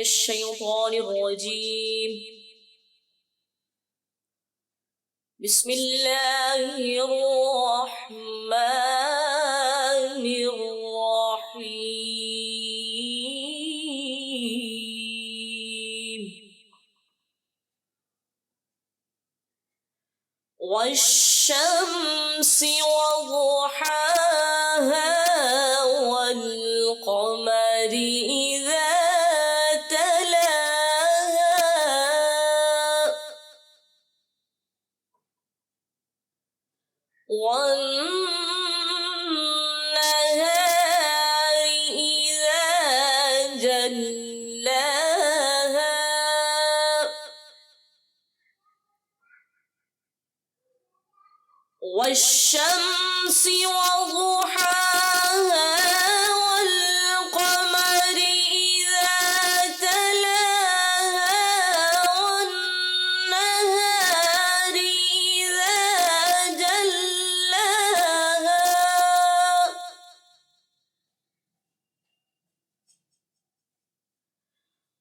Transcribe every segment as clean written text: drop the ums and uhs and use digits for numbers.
الشيطان الرجيم. بسم الله الرحمن الرحيم. والشمس وضحاها والقمر إذا تلاها والنهار إذا جلاها والشمس وضحاها والقمر إذا تلاها والنهار إذا جلاها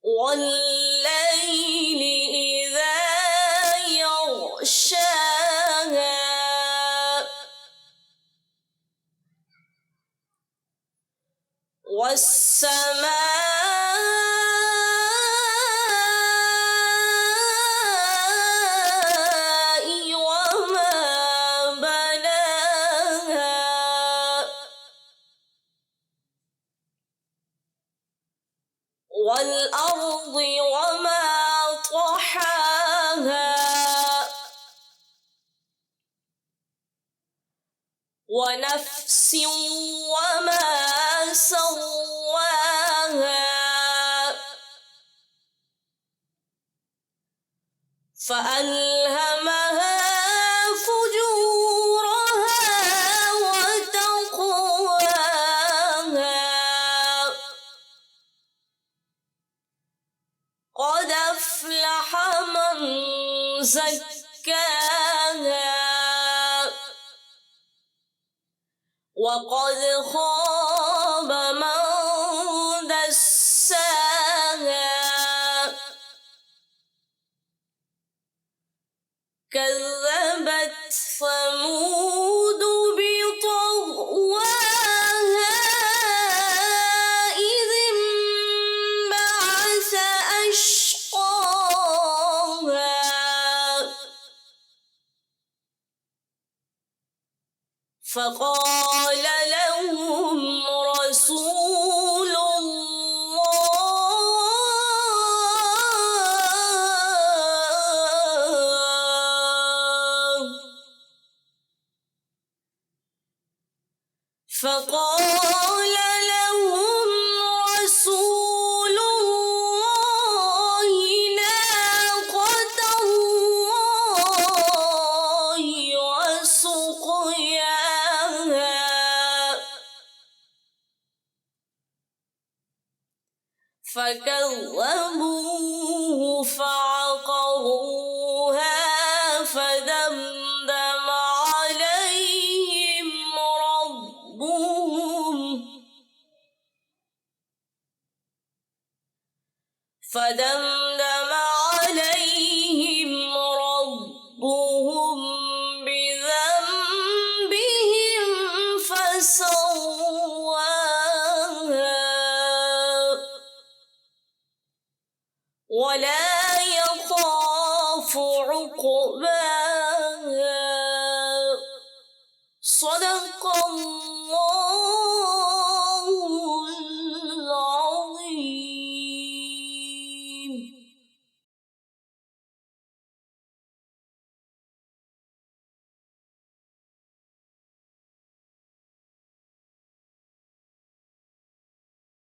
والليل إذا يغشاها والسماء وما بناها والأرض وما طحاها ونفس وما سواها فألهمها فجورها وتقواها قد أفلح من زكاها وقد خاب من دساها كذبت ثمود بطغواها إذ انبعث أشقاها فقال لهم رسول الله فقال لهم رسول الله ناقة الله وسقياها فكذبوه فعقروها فدمدم عليهم ربهم بذنبهم فسواها ولا يخاف عقباها. صدق